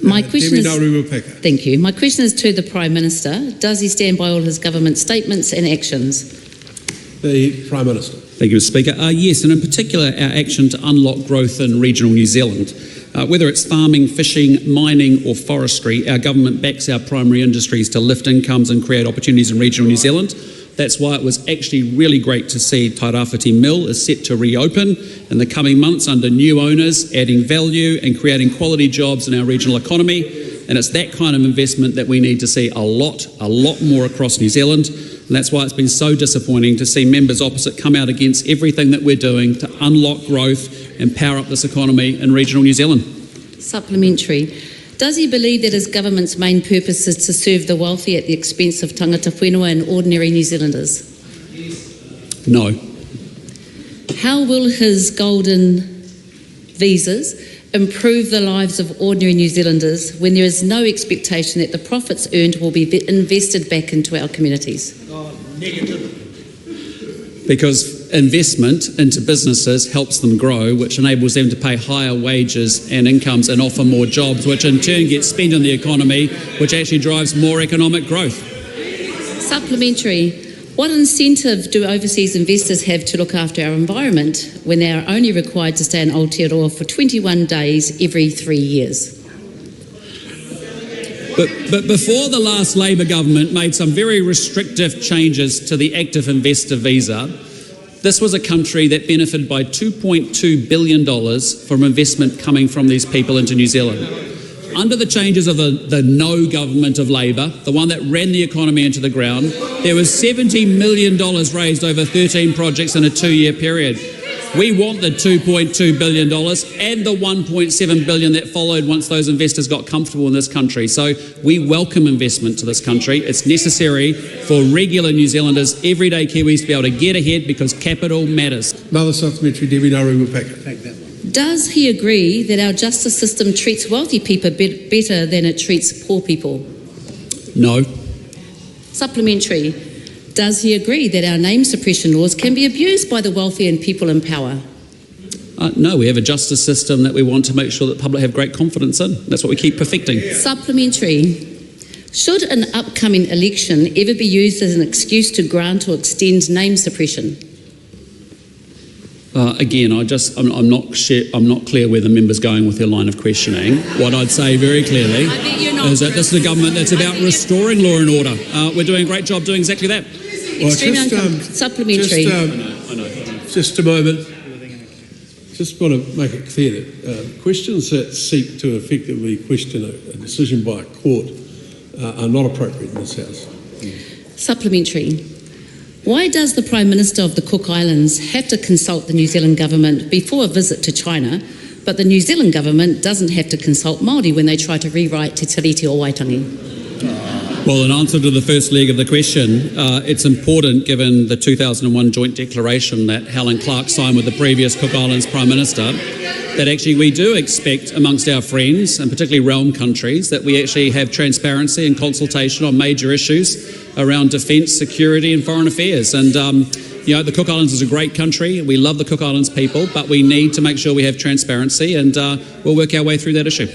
My question is, Ngarewa-Packer. thank you. My question is to the Prime Minister. Does he stand by all his government statements and actions? The Prime Minister. Thank you, Mr. Speaker. Yes, and in particular our action to unlock growth in regional New Zealand. Whether it's farming, fishing, mining or forestry, our government backs our primary industries to lift incomes and create opportunities in regional New Zealand. That's why it was actually really great to see Tairāwhiti Mill is set to reopen in the coming months under new owners, adding value and creating quality jobs in our regional economy. And it's that kind of investment that we need to see a lot more across New Zealand. And that's why it's been so disappointing to see members opposite come out against everything that we're doing to unlock growth and power up this economy in regional New Zealand. Supplementary. Does he believe that his government's main purpose is to serve the wealthy at the expense of tangata whenua and ordinary New Zealanders? No. How will his golden visas improve the lives of ordinary New Zealanders when there is no expectation that the profits earned will be invested back into our communities? Because investment into businesses helps them grow, which enables them to pay higher wages and incomes and offer more jobs, which in turn gets spent in the economy, which actually drives more economic growth. Supplementary. What incentive do overseas investors have to look after our environment when they are only required to stay in Aotearoa for 21 days every 3 years? But before the last Labour government made some very restrictive changes to the active investor visa, this was a country that benefited by $2.2 billion from investment coming from these people into New Zealand. Under the changes of the no government of Labour, the one that ran the economy into the ground, there was $70 million raised over 13 projects in a 2-year period. We want the $2.2 billion and the $1.7 billion that followed once those investors got comfortable in this country. So we welcome investment to this country. It's necessary for regular New Zealanders, everyday Kiwis, to be able to get ahead because capital matters. Another supplementary, Ngarewa-Packer. Take that one. Does he agree that our justice system treats wealthy people better than it treats poor people? No. Supplementary. Does he agree that our name suppression laws can be abused by the wealthy and people in power? No, we have a justice system that we want to make sure that the public have great confidence in. That's what we keep perfecting. Supplementary. Should an upcoming election ever be used as an excuse to grant or extend name suppression? Again, I'm not clear where the member's going with their line of questioning. What I'd say very clearly is that this is a government that's about restoring law and order. We're doing a great job doing exactly that. Well, supplementary. Just a moment. Just want to make it clear that questions that seek to effectively question a decision by a court are not appropriate in this House. Supplementary. Why does the Prime Minister of the Cook Islands have to consult the New Zealand government before a visit to China, but the New Zealand government doesn't have to consult Māori when they try to rewrite Te Tiriti o Waitangi? Well, in answer to the first leg of the question, it's important, given the 2001 joint declaration that Helen Clark signed with the previous Cook Islands Prime Minister, that actually we do expect amongst our friends, and particularly realm countries, that we actually have transparency and consultation on major issues around defence, security and foreign affairs. And the Cook Islands is a great country. We love the Cook Islands people, but we need to make sure we have transparency, and we'll work our way through that issue.